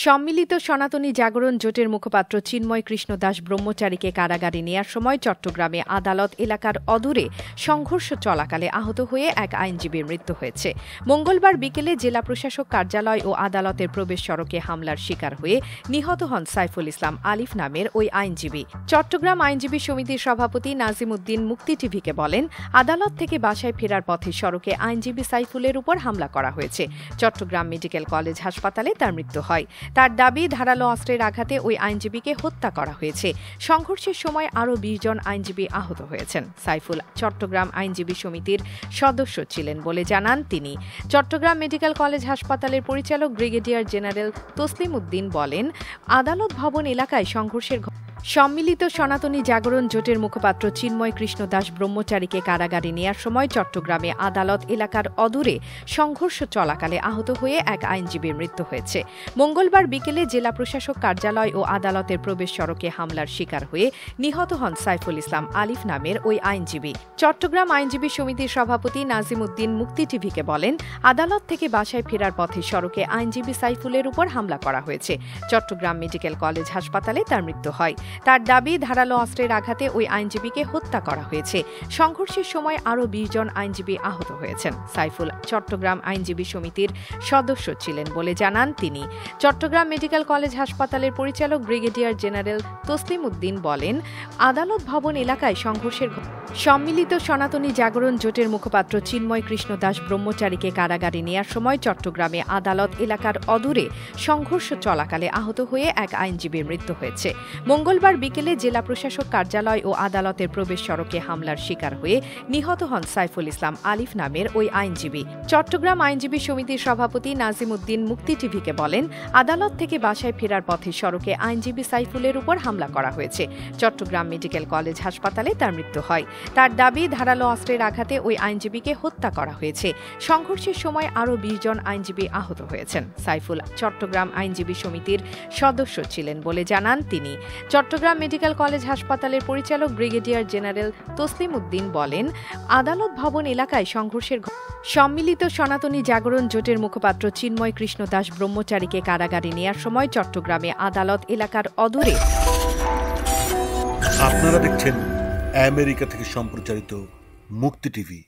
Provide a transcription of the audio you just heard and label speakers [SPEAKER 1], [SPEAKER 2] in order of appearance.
[SPEAKER 1] সম্মিলিত সনাতনী জাগরণ জোটের মুখপাত্র চিন্ময় কৃষ্ণ দাস ব্রহ্মচারীকে কারাগারে নেয়ার সময় চট্টগ্রামে আদালত এলাকার অদূরে সংঘর্ষ চলাকালে আহত হয়ে এক আইনজীবীর মৃত্যু হয়েছে। মঙ্গলবার বিকেলে জেলা প্রশাসক কার্যালয় ও আদালতের প্রবেশ সড়কে হামলার শিকার হয়ে নিহত হন সাইফুল ইসলাম আলিফ নামের ওই আইনজীবী। চট্টগ্রাম আইনজীবী সমিতির সভাপতি নাজিম উদ্দিন মুক্তি টিভিকে বলেন, আদালত থেকে বাসায় ফেরার পথে সড়কে আইনজীবী সাইফুলের উপর হামলা করা হয়েছে। চট্টগ্রাম মেডিকেল কলেজ হাসপাতালে তার মৃত্যু হয়। তার দাবি, ধারালো অস্ত্রের আঘাতে ওই আইনজীবীকে হত্যা করা হয়েছে। সংঘর্ষের সময় আরও ২০ জন আইনজীবী আহত হয়েছেন। সাইফুল চট্টগ্রাম আইনজীবী সমিতির সদস্য ছিলেন বলে জানান তিনি। চট্টগ্রাম মেডিকেল কলেজ হাসপাতালের পরিচালক ব্রিগেডিয়ার জেনারেল তসলিম উদ্দিন বলেন, আদালত ভবন এলাকায় সংঘর্ষের সম্মিলিত সনাতনী জাগরণ জোটের মুখপাত্র চিন্ময় কৃষ্ণ দাস ব্রহ্মচারীকে কারাগারে নেয়ার সময় চট্টগ্রামে আদালত এলাকার অদূরে সংঘর্ষ চলাকালে আহত হয়ে এক আইনজীবীর মৃত্যু হয়েছে। মঙ্গলবার বিকেলে জেলা প্রশাসক কার্যালয় ও আদালতের প্রবেশ সড়কে হামলার শিকার হয়ে নিহত হন সাইফুল ইসলাম আলিফ নামের ওই আইনজীবী। চট্টগ্রাম আইনজীবী সমিতির সভাপতি নাজিম উদ্দিন মুক্তি টিভিকে বলেন, আদালত থেকে বাসায় ফেরার পথে সড়কে আইনজীবী সাইফুলের উপর হামলা করা হয়েছে। চট্টগ্রাম মেডিকেল কলেজ হাসপাতালে তার মৃত্যু হয়। তার দাবি, ধারালো অস্ত্রের আঘাতে ওই আইনজীবীকে হত্যা করা হয়েছে। সংঘর্ষের সময় আরও ২০ জন আইনজীবী আহত হয়েছেন। সাইফুল চট্টগ্রাম আইনজীবী সমিতির সদস্য ছিলেন বলে জানান তিনি। চট্টগ্রাম মেডিকেল কলেজ হাসপাতালের পরিচালক ব্রিগেডিয়ার জেনারেল তসলিম উদ্দিন বলেন, আদালত ভবন এলাকায় সংঘর্ষের সম্মিলিত সনাতনী জাগরণ জোটের মুখপাত্র চিন্ময় কৃষ্ণ দাস ব্রহ্মচারীকে কারাগারে নেয়ার সময় চট্টগ্রামে আদালত এলাকার অদূরে সংঘর্ষ চলাকালে আহত হয়ে এক আইনজীবীর মৃত্যু হয়েছে। মঙ্গলবার বিকেলে জেলা প্রশাসক কার্যালয় ও আদালতের প্রবেশ সড়কে হামলার শিকার হয়ে নিহত হন সাইফুল ইসলাম আলিফ নামের ওই আইনজীবী। চট্টগ্রাম আইনজীবী সমিতির সভাপতি নাজিম উদ্দিন মুক্তি টিভিকে বলেন, আদালত থেকে বাসায় ফেরার পথে সড়কে আইনজীবী সাইফুলের উপর হামলা করা হয়েছে। চট্টগ্রাম মেডিকেল কলেজ হাসপাতালে তার মৃত্যু হয়। তার দাবি, ধারালো অস্ত্রের আঘাতে ওই আইনজীবীকে হত্যা করা হয়েছে। সংঘর্ষের সময় আরও ২০ জন আইনজীবী আহত হয়েছেন। সাইফুল চট্টগ্রাম আইনজীবী সমিতির সদস্য ছিলেন বলে জানান তিনি। চট্টগ্রাম মেডিকেল কলেজ হাসপাতালের পরিচালক ব্রিগেডিয়ার জেনারেল তসলিম উদ্দিন বলেন, আদালত ভবন এলাকায় সংঘর্ষের সম্মিলিত সনাতনী জাগরণ জোটের মুখপাত্র চিন্ময় কৃষ্ণ দাস ব্রহ্মচারীকে কারাগারে নেয়ার সময় চট্টগ্রামে আদালত এলাকার অদূরে।
[SPEAKER 2] আপনারা দেখছেন আমেরিকা থেকে সম্প্রচারিত মুক্তি টিভি।